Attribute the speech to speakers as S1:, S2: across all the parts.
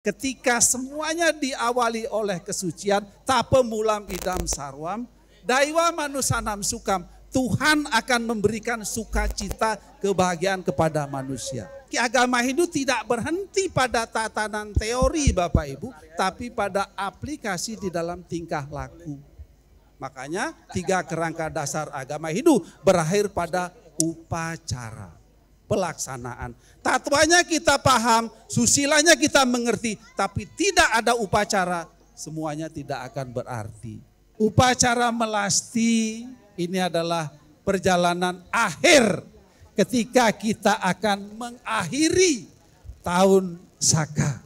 S1: Ketika semuanya diawali oleh kesucian, tape mulam idam sarwam, daiwa manusanam sukam, Tuhan akan memberikan sukacita kebahagiaan kepada manusia. Agama Hindu tidak berhenti pada tatanan teori Bapak Ibu, tapi pada aplikasi di dalam tingkah laku. Makanya 3 kerangka dasar agama Hindu berakhir pada upacara, pelaksanaan. Tatwanya kita paham, susilanya kita mengerti, tapi tidak ada upacara, semuanya tidak akan berarti. Upacara melasti ini adalah perjalanan akhir ketika kita akan mengakhiri tahun Saka.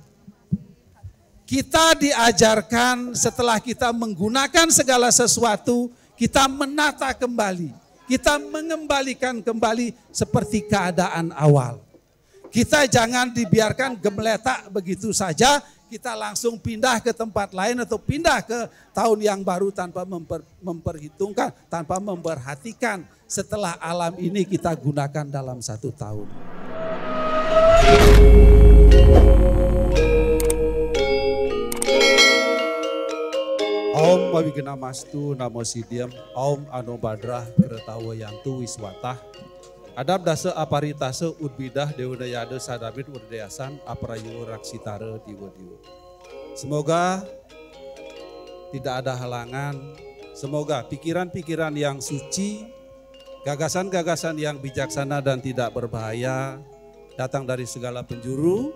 S1: Kita diajarkan setelah kita menggunakan segala sesuatu, kita menata kembali. Kita mengembalikan kembali seperti keadaan awal. Kita jangan dibiarkan gemeletak begitu saja, kita langsung pindah ke tempat lain atau pindah ke tahun yang baru tanpa memperhitungkan, tanpa memperhatikan setelah alam ini kita gunakan dalam 1 tahun. Om Pabigena-mastu Namo Siddhyam, Om Anobadrah Keretawa Yantu Wiswatah, Adab dasa aparitase udbidah dewudayade sadabit urdayasan aparayu raksitare diwa-diwa. Semoga tidak ada halangan, semoga pikiran-pikiran yang suci, gagasan-gagasan yang bijaksana dan tidak berbahaya datang dari segala penjuru.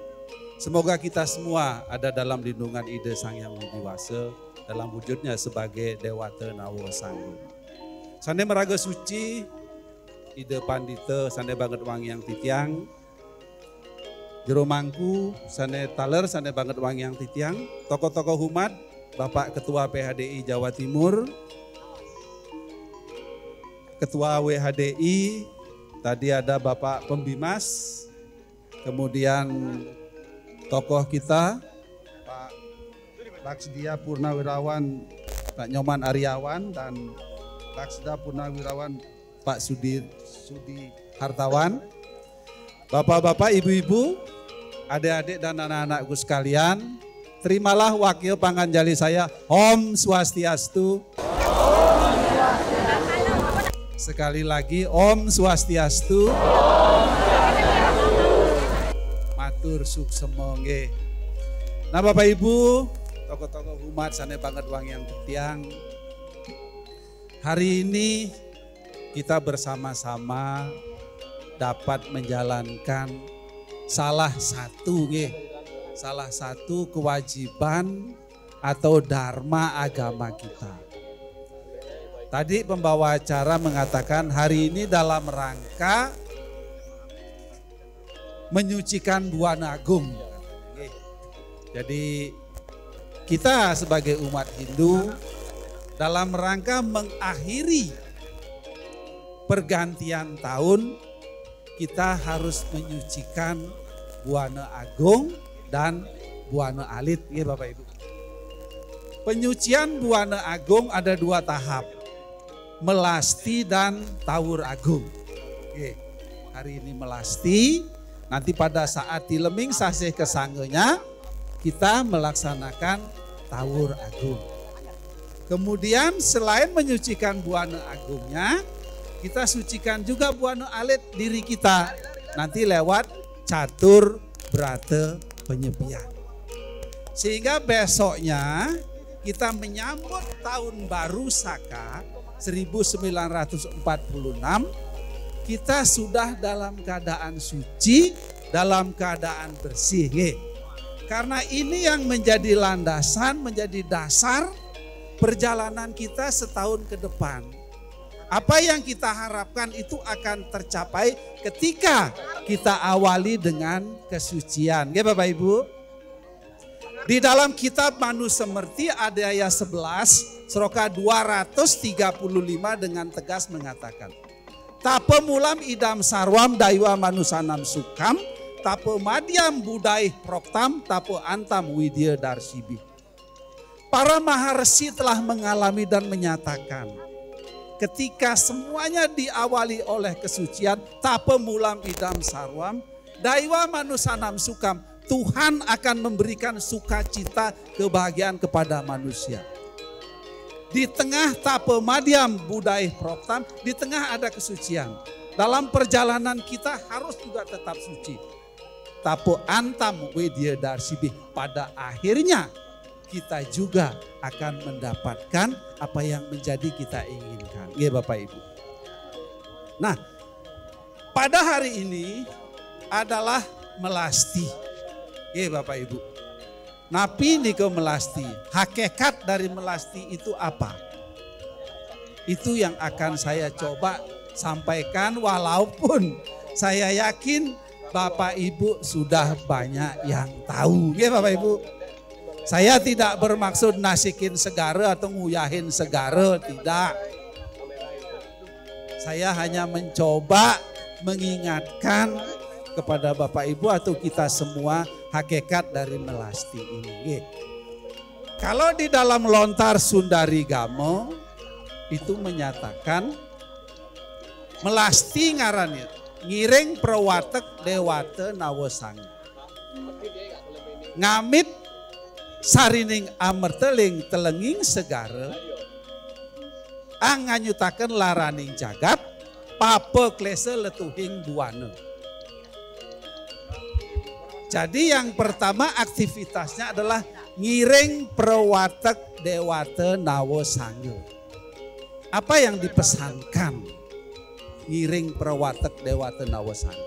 S1: Semoga kita semua ada dalam lindungan ide Sang Yang Widiwasa dalam wujudnya sebagai Dewata Nawa Sanggu. Sane meraga suci, ide pandita sane banget wangi yang titiang, jero mangku sane taler sane banget wangi yang titiang, tokoh-tokoh umat, Bapak Ketua PHDI Jawa Timur, Ketua WHDI, tadi ada Bapak Pembimas, kemudian tokoh kita Pak Laksdia Purnawirawan, Pak Nyoman Aryawan, dan Laksda Purnawirawan Pak Sudi Hartawan, Bapak-bapak, ibu-ibu, adik-adik dan anak-anakku sekalian, terimalah wakil panganjali saya, Om Swastiastu. Sekali lagi, Om Swastiastu. Matur suksema nggih. Nah Bapak Ibu, tokoh-tokoh umat sane banget wangi yang titiang. Hari ini kita bersama-sama dapat menjalankan salah satu kewajiban atau dharma agama kita. Tadi pembawa acara mengatakan hari ini dalam rangka menyucikan Buana Agung. Jadi kita sebagai umat Hindu dalam rangka mengakhiri pergantian tahun, kita harus menyucikan Buana Agung dan Buana Alit, ya Bapak Ibu. Penyucian Buana Agung ada 2 tahap, melasti dan tawur agung. Oke, hari ini melasti, nanti pada saat dileming sasih kesangenya, kita melaksanakan tawur agung. Kemudian selain menyucikan Buana Agungnya, kita sucikan juga Buana Alit diri kita. Nanti lewat catur brata penyepian. Sehingga besoknya kita menyambut tahun baru Saka 1946. Kita sudah dalam keadaan suci, dalam keadaan bersih. Karena ini yang menjadi landasan, menjadi dasar perjalanan kita setahun ke depan. Apa yang kita harapkan itu akan tercapai ketika kita awali dengan kesucian. Ya Bapak Ibu. Di dalam kitab Manusemerti ada ayat 11, Seroka 235 dengan tegas mengatakan, Tape mulam idam sarwam daiwa manusanam sukam, tape madiam budai proktam, tape antam widya darsibi. Para maharsi telah mengalami dan menyatakan, ketika semuanya diawali oleh kesucian, tape mulam idam sarwam, daiwa manusanam sukam, Tuhan akan memberikan sukacita kebahagiaan kepada manusia. Di tengah tape madiam budaya proptam, di tengah ada kesucian. Dalam perjalanan kita harus juga tetap suci. Tape antam wedia darsibi, pada akhirnya kita juga akan mendapatkan apa yang menjadi kita inginkan. Ya Bapak Ibu. Nah, pada hari ini adalah melasti. Ya Bapak Ibu. Napi niko melasti, hakikat dari melasti itu apa? Itu yang akan saya coba sampaikan walaupun saya yakin Bapak Ibu sudah banyak yang tahu. Ya Bapak Ibu. Saya tidak bermaksud nasikin segara atau nguyahin segara, tidak. Saya hanya mencoba mengingatkan kepada Bapak Ibu atau kita semua hakikat dari melasti ini. Kalau di dalam lontar Sundari Gamo itu menyatakan melasti ngarannya ngiring perwatek dewate nawasang. Ngamit sarining amerteling telenging segara anganyutaken laraning jagat pape klese letuhing buana. Jadi yang pertama aktivitasnya adalah ngiring perwatek dewate nawo sangge. Apa yang dipesankan ngiring perwatek dewate nawo sangge?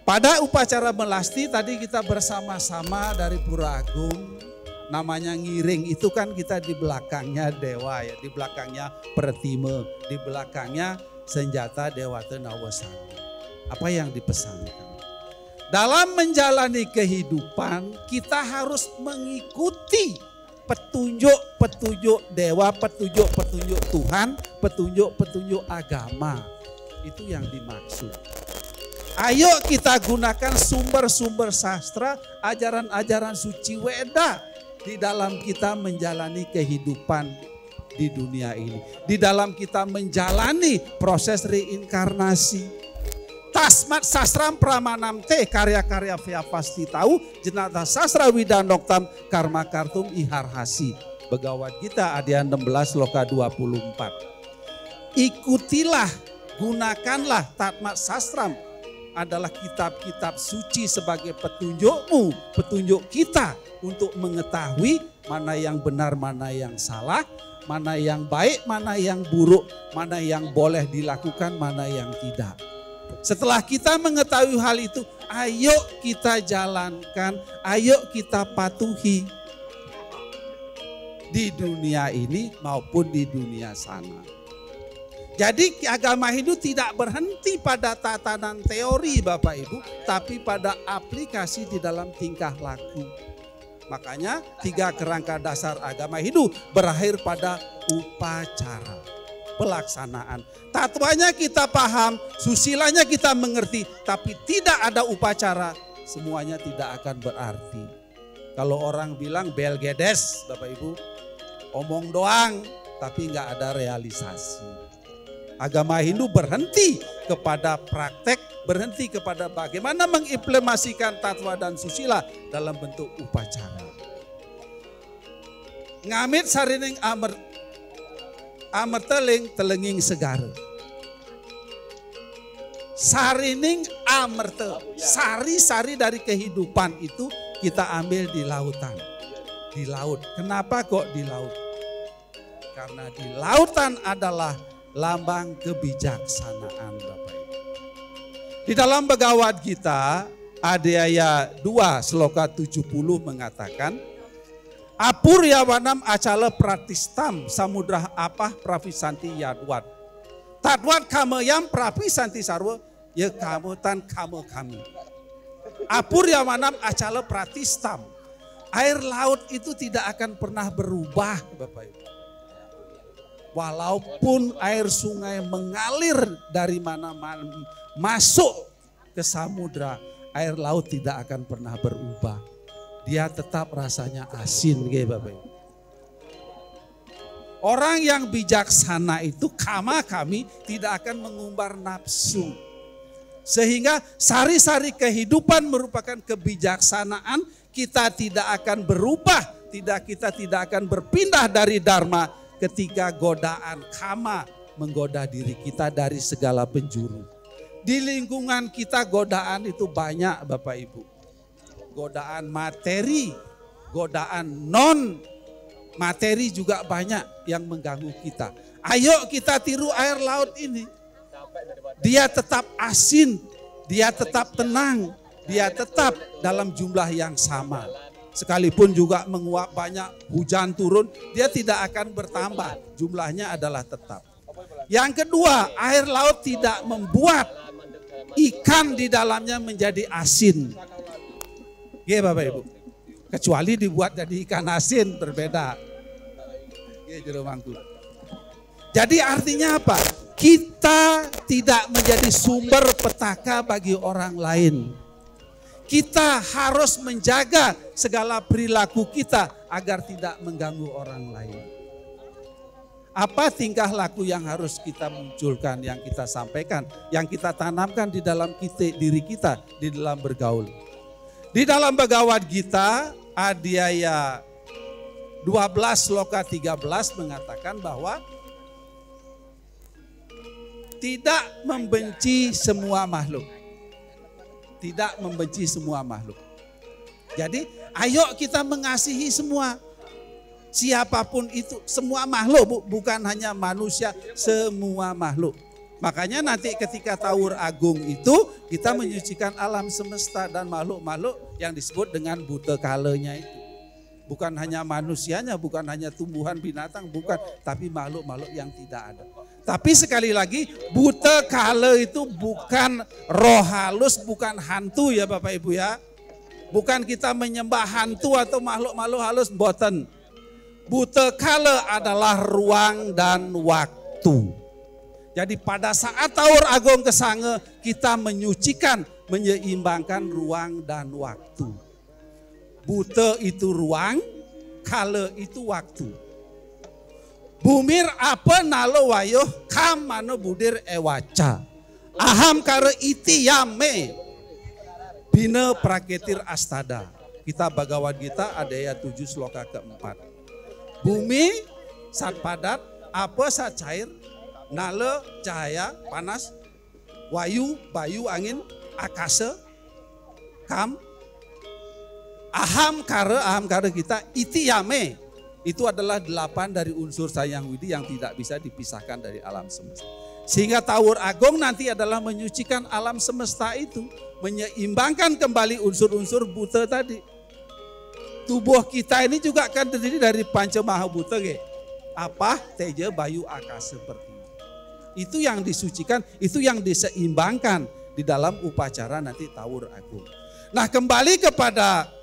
S1: Pada upacara melasti tadi kita bersama-sama dari Pura Agung, namanya ngiring itu kan kita di belakangnya dewa ya, di belakangnya pertime, di belakangnya senjata dewate nawo sangge. Apa yang dipesankan? Dalam menjalani kehidupan kita harus mengikuti petunjuk-petunjuk dewa, petunjuk-petunjuk Tuhan, petunjuk-petunjuk agama. Itu yang dimaksud. Ayo kita gunakan sumber-sumber sastra, ajaran-ajaran suci Weda di dalam kita menjalani kehidupan di dunia ini. Di dalam kita menjalani proses reinkarnasi. Tasmat sastram pramanam te karya-karya via pasti tahu jenata sastra widanoktam karma kartum iharhasi. Begawat kita adian 16 loka 24. Ikutilah, gunakanlah tatmat sastram adalah kitab-kitab suci sebagai petunjukmu, petunjuk kita untuk mengetahui mana yang benar, mana yang salah, mana yang baik, mana yang buruk, mana yang boleh dilakukan, mana yang tidak. Setelah kita mengetahui hal itu, ayo kita jalankan, ayo kita patuhi di dunia ini maupun di dunia sana. Jadi agama Hindu tidak berhenti pada tatanan teori Bapak Ibu, tapi pada aplikasi di dalam tingkah laku. Makanya 3 kerangka dasar agama Hindu berakhir pada upacara. Pelaksanaan. Tatwanya kita paham, susilanya kita mengerti, tapi tidak ada upacara, semuanya tidak akan berarti. Kalau orang bilang belgedes, Bapak Ibu, omong doang, tapi nggak ada realisasi. Agama Hindu berhenti kepada praktek, berhenti kepada bagaimana mengimplementasikan tatwa dan susila dalam bentuk upacara. Ngamit sarining amerteling telenging segara. Sarining amerte, sari-sari dari kehidupan itu kita ambil di lautan. Di laut. Kenapa kok di laut? Karena di lautan adalah lambang kebijaksanaan Bapak Ibu. Di dalam Bhagavad Gita, Adhyaya 2 Sloka 70 mengatakan, Apuryawanam acala pratistam samudra apah pravisanti yadwat. Tadwat kamayam pravisanti sarwa ya kamutan kamu kami. Apuryawanam acala pratistam. Air laut itu tidak akan pernah berubah Bapak Ibu. Walaupun air sungai mengalir dari mana-mana masuk ke samudra, air laut tidak akan pernah berubah. Dia tetap rasanya asin, Bapak Ibu. Orang yang bijaksana itu kami tidak akan mengumbar nafsu. Sehingga sari-sari kehidupan merupakan kebijaksanaan, kita tidak akan berubah, kita tidak akan berpindah dari dharma ketika godaan kama menggoda diri kita dari segala penjuru. Di lingkungan kita godaan itu banyak Bapak Ibu. Godaan materi, godaan non materi juga banyak yang mengganggu kita. Ayo kita tiru air laut ini. Dia tetap asin, dia tetap tenang, dia tetap dalam jumlah yang sama. Sekalipun juga menguap banyak hujan turun, dia tidak akan bertambah, jumlahnya adalah tetap. Yang kedua, air laut tidak membuat ikan di dalamnya menjadi asin. Ya Bapak Ibu, kecuali dibuat jadi ikan asin berbeda. Jadi artinya apa? Kita tidak menjadi sumber petaka bagi orang lain. Kita harus menjaga segala perilaku kita agar tidak mengganggu orang lain. Apa tingkah laku yang harus kita munculkan, yang kita sampaikan, yang kita tanamkan di dalam diri kita, di dalam bergaul. Di dalam Bhagavad Gita, Adhyaya 12 Sloka 13 mengatakan bahwa tidak membenci semua makhluk. Tidak membenci semua makhluk. Jadi ayo kita mengasihi semua. Siapapun itu, semua makhluk, bukan hanya manusia, semua makhluk. Makanya nanti ketika Tawur Agung itu kita menyucikan alam semesta dan makhluk-makhluk yang disebut dengan buta kalanya itu. Bukan hanya manusianya, bukan hanya tumbuhan binatang, bukan, tapi makhluk-makhluk yang tidak ada. Tapi sekali lagi, buta kala itu bukan roh halus, bukan hantu ya Bapak Ibu ya. Bukan kita menyembah hantu atau makhluk-makhluk halus, boten. Buta kala adalah ruang dan waktu. Jadi pada saat Tawur Agung Kesange, kita menyucikan, menyeimbangkan ruang dan waktu. Buta itu ruang, kala itu waktu. Bumir apa nalo wayuh kam mano budir ewaca. Aham kare iti yame. Bina praketir astada. Kita Bhagavad Gita Adhyaya 7 Sloka keempat. Bumi saat padat, apa saat cair, nala cahaya panas, wayu bayu angin, akasa, kam, aham kare kita iti yame. Itu adalah 8 dari unsur Sayang Widi yang tidak bisa dipisahkan dari alam semesta. Sehingga Tawur Agung nanti adalah menyucikan alam semesta itu. Menyeimbangkan kembali unsur-unsur buta tadi. Tubuh kita ini juga akan terdiri dari Panca Mahabhuta. Apa? Teja, Bayu, Akasa, seperti itu. Itu yang disucikan, itu yang diseimbangkan di dalam upacara nanti Tawur Agung. Nah kembali kepada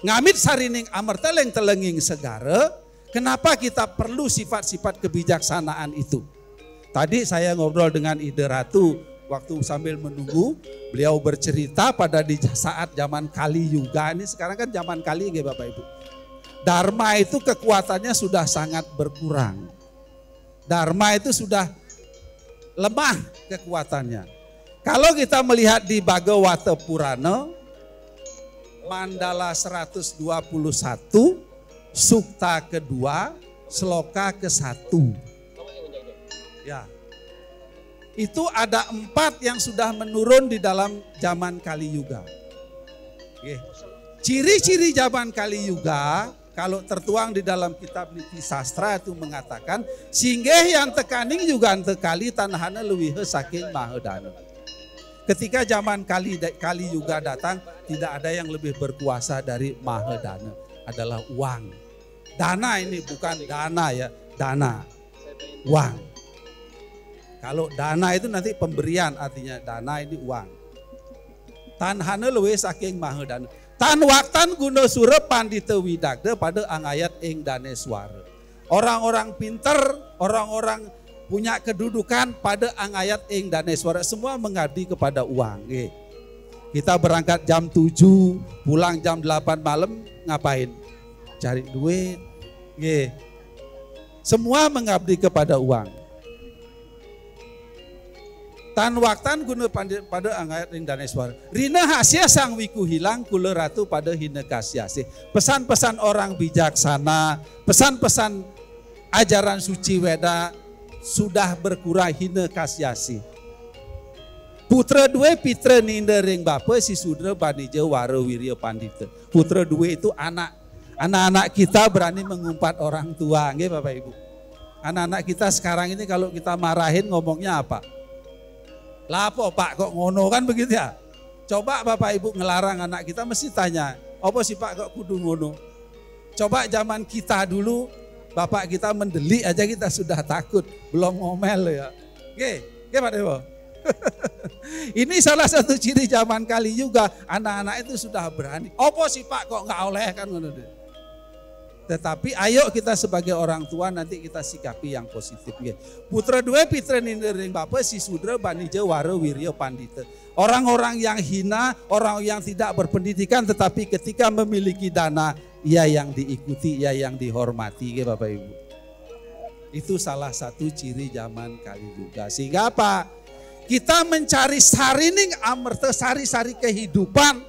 S1: Ngamit sarining amerteleng telenging segara, kenapa kita perlu sifat-sifat kebijaksanaan itu? Tadi saya ngobrol dengan Ide Ratu waktu sambil menunggu, beliau bercerita pada di saat zaman Kali Yuga ini, sekarang kan zaman Kali ya Bapak Ibu. Dharma itu kekuatannya sudah sangat berkurang. Dharma itu sudah lemah kekuatannya. Kalau kita melihat di Bhagavata Purana, Mandala 121, Sukta kedua, Sloka ke-1. Ya. Itu ada 4 yang sudah menurun di dalam zaman Kali Yuga. Ciri-ciri zaman Kali Yuga, kalau tertuang di dalam kitab Niti Sastra itu mengatakan, singgeh yang tekaning juga tekali tanahana luwih saking mahedana. Ketika zaman Kali Yuga datang, tidak ada yang lebih berkuasa dari Mahadana, adalah uang. Dana ini bukan dana ya, dana, uang. Kalau dana itu nanti pemberian, artinya dana ini uang. Tanhana luwih saking Mahadana. Tan waktan guna sura pandita widagda pada angayat ing daneswara. Orang-orang pinter, orang-orang punya kedudukan pada angayat ing daneswara, semua mengabdi kepada uang. Kita berangkat jam 7, pulang jam 8 malam, ngapain? Cari duit. Semua mengabdi kepada uang. Tan waktan guna pada angkat ring daneswar. Rina hasia sang wiku hilang kula ratu pada hina kasiasi. Pesan-pesan orang bijaksana, pesan-pesan ajaran suci Weda sudah berkurang hina kasiasi. Putra dua pitra ninda ring bapa si sudra banija wara wirya pandita. Putra dua itu anak-anak kita berani mengumpat orang tua, nggih Bapak Ibu. Anak-anak kita sekarang ini kalau kita marahin ngomongnya apa? Lapo Pak kok ngono kan begitu ya? Coba Bapak Ibu ngelarang anak kita mesti tanya, apa sih Pak kok kudu ngono? Coba zaman kita dulu bapak kita mendelik aja kita sudah takut, belum ngomel ya. Oke, Pak Dewo. Ini salah satu ciri zaman kali juga, anak-anak itu sudah berani. Apa sih Pak kok nggak oleh kan ngono. Tetapi ayo kita sebagai orang tua nanti kita sikapi yang positif. Putra dua pitra nindering bapak si sudra banija wara wirya pandita. Orang-orang yang hina, orang yang tidak berpendidikan tetapi ketika memiliki dana, ia yang diikuti, ia yang dihormati Bapak Ibu. Itu salah satu ciri zaman kali juga. Sehingga apa? Kita mencari sarining amerta, sari-sari kehidupan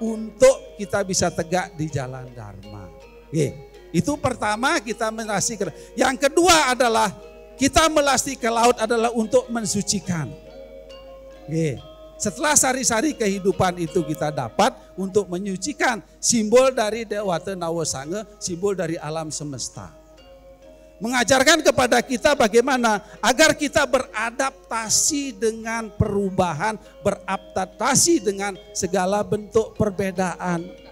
S1: untuk kita bisa tegak di jalan dharma. Itu pertama kita melasti. Yang kedua adalah kita melasti ke laut adalah untuk mensucikan. Setelah sari-sari kehidupan itu kita dapat untuk menyucikan simbol dari Dewata Nawasanga, simbol dari alam semesta. Mengajarkan kepada kita bagaimana agar kita beradaptasi dengan perubahan, beradaptasi dengan segala bentuk perbedaan.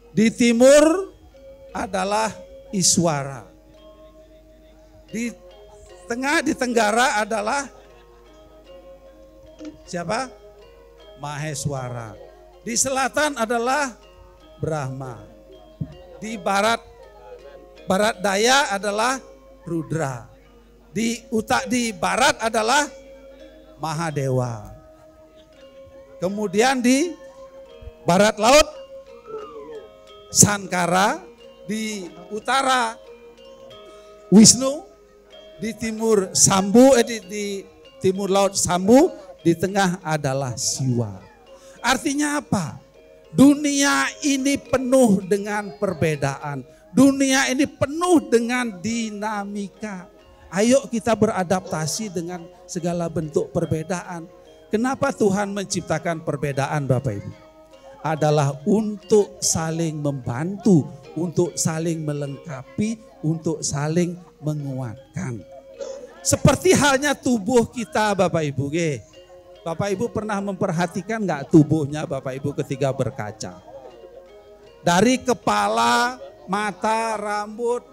S1: Di timur adalah Iswara. Di tengah, di tenggara adalah siapa? Maheswara. Di selatan adalah Brahma. Di barat daya adalah Rudra. Di barat adalah Mahadewa. Kemudian di barat laut Sankara, di utara Wisnu, di timur Sambu, di timur laut Sambu, di tengah adalah Siwa. Artinya apa? Dunia ini penuh dengan perbedaan. Dunia ini penuh dengan dinamika. Ayo kita beradaptasi dengan segala bentuk perbedaan. Kenapa Tuhan menciptakan perbedaan Bapak Ibu? Adalah untuk saling membantu, untuk saling melengkapi, untuk saling menguatkan. Seperti halnya tubuh kita Bapak Ibu. Bapak Ibu pernah memperhatikan nggak tubuhnya Bapak Ibu ketika berkaca? Dari kepala, mata, rambut,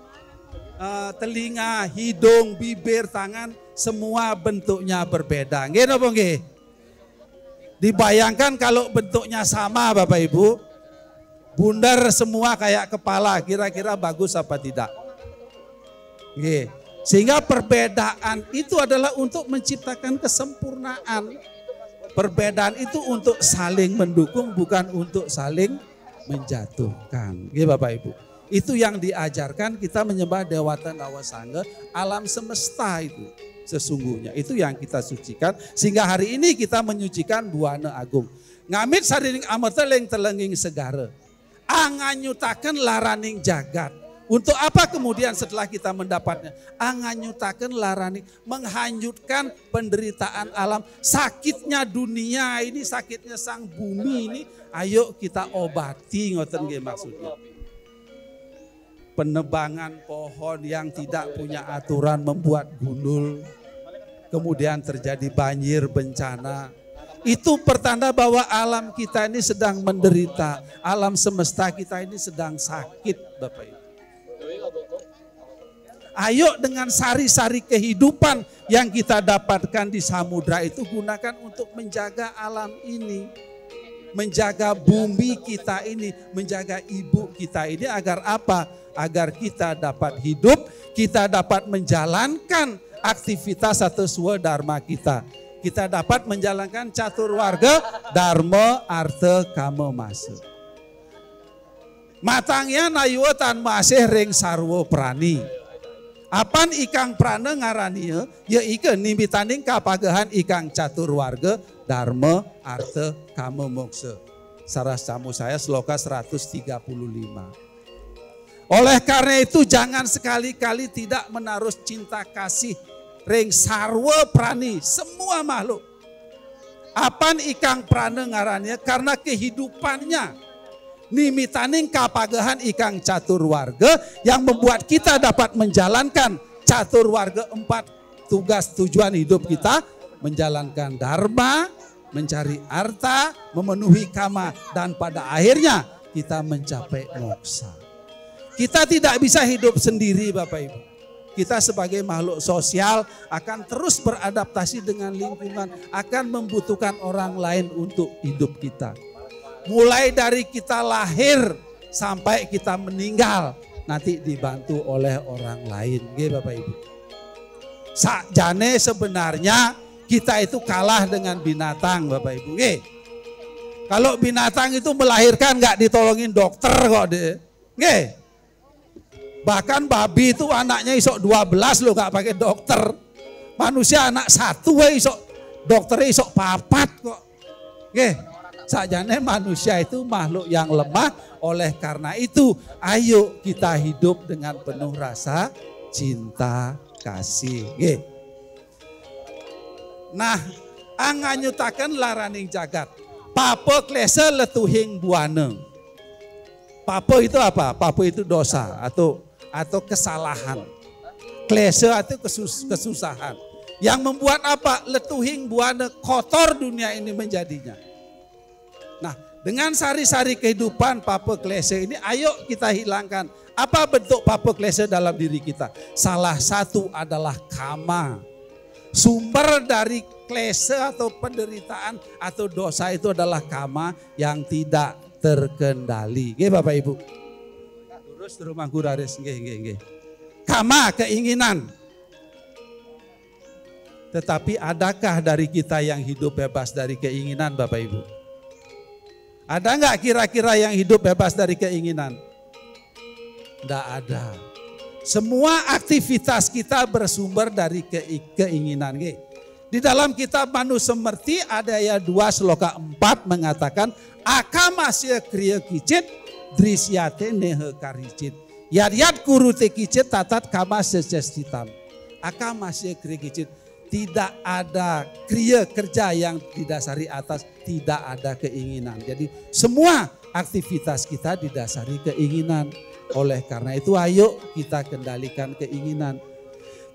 S1: telinga, hidung, bibir, tangan, semua bentuknya berbeda. Nggih napa nggih? Dibayangkan kalau bentuknya sama Bapak Ibu, bundar semua kayak kepala, kira-kira bagus apa tidak? Oke. Sehingga perbedaan itu adalah untuk menciptakan kesempurnaan. Perbedaan itu untuk saling mendukung, bukan untuk saling menjatuhkan. Oke Bapak Ibu. Itu yang diajarkan kita menyembah Dewata Nawasanga, alam semesta itu. Sesungguhnya itu yang kita sucikan sehingga hari ini kita menyucikan Buana Agung. Ngamit sarining amerta leng telenging segara. Anganyutaken laraning jagat. Untuk apa kemudian setelah kita mendapatnya? Anganyutaken laraning, menghanyutkan penderitaan alam. Sakitnya dunia ini, sakitnya sang bumi ini, ayo kita obati, ngoten nggih maksudnya. Penebangan pohon yang tidak punya aturan membuat gundul, kemudian terjadi banjir, bencana. Itu pertanda bahwa alam kita ini sedang menderita, alam semesta kita ini sedang sakit Bapak Ibu. Ayo dengan sari-sari kehidupan yang kita dapatkan di samudra itu gunakan untuk menjaga alam ini. Menjaga bumi kita ini, menjaga ibu kita ini agar apa? Agar kita dapat hidup, kita dapat menjalankan aktivitas atau swadharma kita. Kita dapat menjalankan catur warga, dharma, artha, kama, masa. Matangnya nayuwa tan masih ring sarwo prani. Apan ikang prana ngarania ya ike nimitaning kapagahan ikang catur warga dharma arta kama moksa. Saras camu saya sloka 135. Oleh karena itu jangan sekali-kali tidak menaruh cinta kasih ring sarwa prani semua makhluk. Apan ikang prana ngarania karena kehidupannya nimitaning kapagahan ikang catur warga yang membuat kita dapat menjalankan catur warga 4 tugas tujuan hidup kita, menjalankan dharma, mencari arta, memenuhi kama, dan pada akhirnya kita mencapai moksa. Kita tidak bisa hidup sendiri Bapak Ibu. Kita sebagai makhluk sosial akan terus beradaptasi dengan lingkungan, akan membutuhkan orang lain untuk hidup kita. Mulai dari kita lahir sampai kita meninggal nanti dibantu oleh orang lain, Bapak Ibu. Sakjane sebenarnya kita itu kalah dengan binatang Bapak Ibu. Kalau binatang itu melahirkan nggak ditolongin dokter kok deh. Bahkan babi itu anaknya isok 12 loh nggak pakai dokter. Manusia anak 1 isok dokternya isok 4 kok. Sakjane manusia itu makhluk yang lemah, oleh karena itu ayo kita hidup dengan penuh rasa cinta kasih. Nah, anganyutakan laraning jagat. Papa klese letuhing buana. Papa itu apa? Papa itu dosa atau kesalahan. Klese itu kesusahan. Yang membuat apa? Letuhing buana, kotor dunia ini menjadinya. Nah, dengan sari-sari kehidupan papa klese ini ayo kita hilangkan. Apa bentuk papa klese dalam diri kita? Salah satu adalah kama. Sumber dari klese atau penderitaan atau dosa itu adalah kama yang tidak terkendali. Bapak Ibu. Terus rumah guraris. Kama keinginan. Tetapi adakah dari kita yang hidup bebas dari keinginan Bapak Ibu? Ada nggak kira-kira yang hidup bebas dari keinginan? Tidak ada. Semua aktivitas kita bersumber dari keinginan. Di dalam kitab Manusemerti ada ayat 2 sloka 4 mengatakan akamasya kriya kicit drisyate nehe karicit. Yat kurute kicit tatat kamasya cestitam. Akamasya kriya kicit. Tidak ada kriya kerja yang didasari atas tidak ada keinginan. Jadi semua aktivitas kita didasari keinginan. Oleh karena itu ayo kita kendalikan keinginan.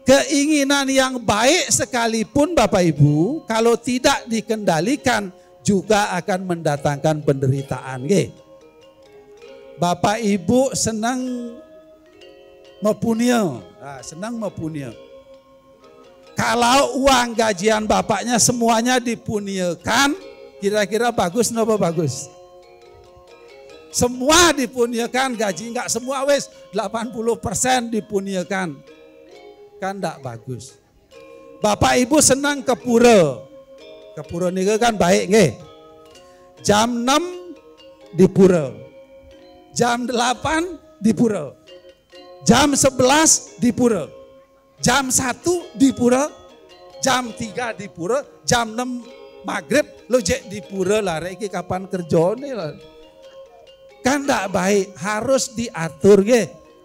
S1: Keinginan yang baik sekalipun Bapak Ibu kalau tidak dikendalikan juga akan mendatangkan penderitaan. Bapak Ibu senang mempunyai, senang mempunyai. Kalau uang gajian bapaknya semuanya dipunyakan, kira-kira bagus apa bagus? Semua dipunyakan gaji, enggak semua wes 80% dipunyakan. Kan enggak bagus. Bapak Ibu senang ke pura. Ke pura ini kan baik nggih. Jam 6 di pura. Jam 8 di pura. Jam 11 di pura. Jam 1 di pura. Jam 3 di pura. Jam 6 maghrib lo jek di pura lah. Iki kapan kerjone lah. Kan tidak baik, harus diatur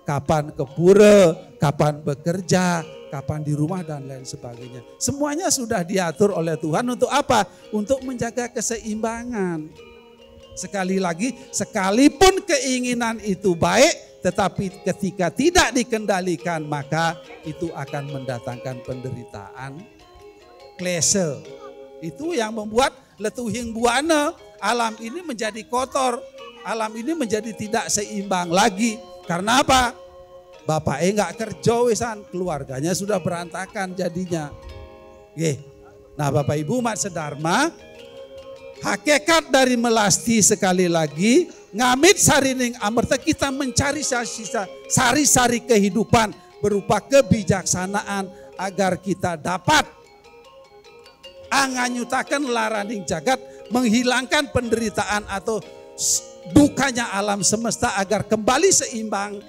S1: kapan ke pura, kapan bekerja, kapan di rumah dan lain sebagainya. Semuanya sudah diatur oleh Tuhan untuk apa? Untuk menjaga keseimbangan. Sekali lagi, sekalipun keinginan itu baik, tetapi ketika tidak dikendalikan maka itu akan mendatangkan penderitaan. Klese. Itu yang membuat letuhing buana, alam ini menjadi kotor. Alam ini menjadi tidak seimbang lagi. Karena apa? Bapaknya enggak kerja wisan, keluarganya sudah berantakan jadinya. Nah Bapak Ibu umat sedharma, hakikat dari melasti sekali lagi, ngamit sarining amerta kita mencari sari-sari kehidupan berupa kebijaksanaan agar kita dapat anganyutakan laraning jagat, menghilangkan penderitaan atau dukanya alam semesta agar kembali seimbang.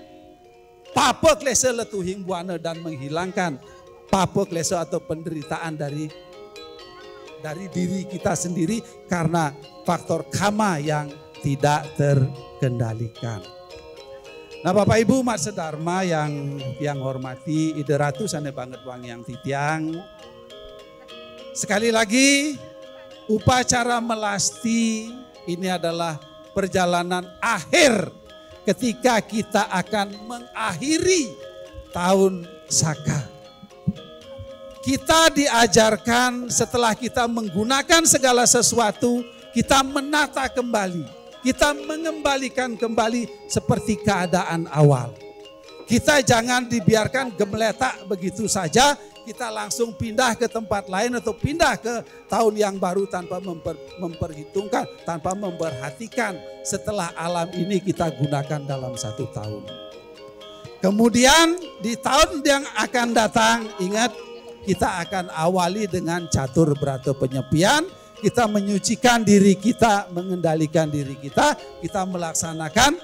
S1: papa klese letuhing buana dan menghilangkan papa klese atau penderitaan dari diri kita sendiri karena faktor kama yang tidak terkendalikan. Nah Bapak Ibu Mat Sedharma yang hormati Ide Ratu sana banget wang yang titiang. Sekali lagi upacara melasti ini adalah perjalanan akhir ketika kita akan mengakhiri tahun Saka. Kita diajarkan setelah kita menggunakan segala sesuatu, kita menata kembali. Kita mengembalikan kembali seperti keadaan awal. Kita jangan dibiarkan gemeletak begitu saja, kita langsung pindah ke tempat lain atau pindah ke tahun yang baru tanpa memperhitungkan, tanpa memperhatikan setelah alam ini kita gunakan dalam satu tahun. Kemudian di tahun yang akan datang, ingat, kita akan awali dengan catur berata penyepian, kita menyucikan diri kita, mengendalikan diri kita melaksanakan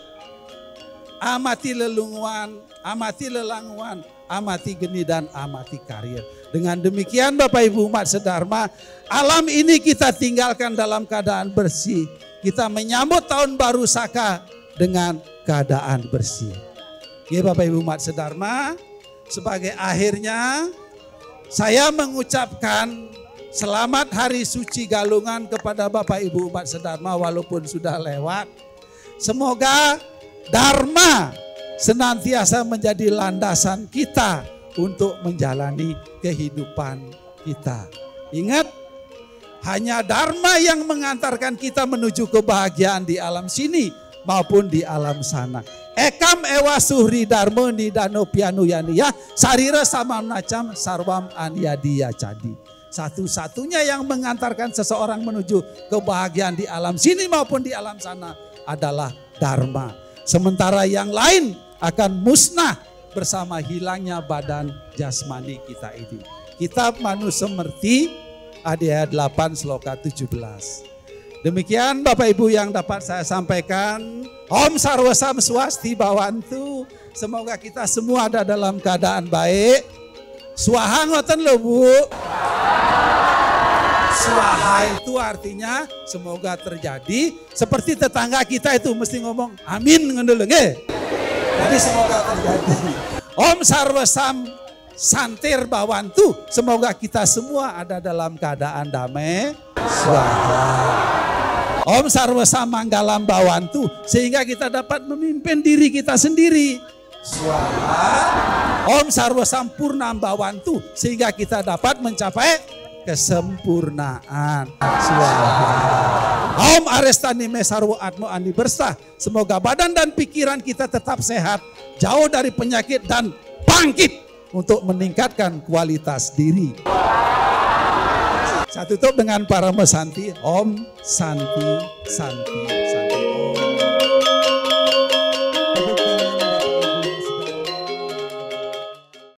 S1: amati lelunguan, amati lelanguan, amati geni dan amati karir. Dengan demikian Bapak Ibu Mat Sedharma, alam ini kita tinggalkan dalam keadaan bersih. Kita menyambut tahun baru Saka dengan keadaan bersih. Ya Bapak Ibu Mat Sedharma, sebagai akhirnya saya mengucapkan selamat Hari Suci Galungan kepada Bapak Ibu Mat Sedharma walaupun sudah lewat. Semoga Dharma senantiasa menjadi landasan kita untuk menjalani kehidupan kita. Ingat, hanya Dharma yang mengantarkan kita menuju kebahagiaan di alam sini maupun di alam sana. Ekam ewa suhri dharma nidano pianu yaniya sarira sama nacam sarwam anyadiya cadi. Satu-satunya yang mengantarkan seseorang menuju kebahagiaan di alam sini maupun di alam sana adalah Dharma. Sementara yang lain akan musnah bersama hilangnya badan jasmani kita ini. Kitab Manu Semerti ayat 8 sloka 17. Demikian Bapak Ibu yang dapat saya sampaikan. Om Sarwasam Swasti Bawantu. Semoga kita semua ada dalam keadaan baik. Swaha ngoten lho Bu. Swaha itu artinya semoga terjadi. Seperti tetangga kita itu mesti ngomong amin ngendul nggih. Jadi semoga terjadi. Om Sarwasam Santir Bawantu. Semoga kita semua ada dalam keadaan damai. Swaha. Om Sarwasa Manggalam Bawantu, sehingga kita dapat memimpin diri kita sendiri. Swaha. Om Sarwasa Purnam Bawantu, sehingga kita dapat mencapai kesempurnaan. Swaha. Om Arestani Mesarwo Atmo Andi Bersah, semoga badan dan pikiran kita tetap sehat, jauh dari penyakit dan bangkit untuk meningkatkan kualitas diri. Saya tutup dengan para mesanti. Om Santi Santi.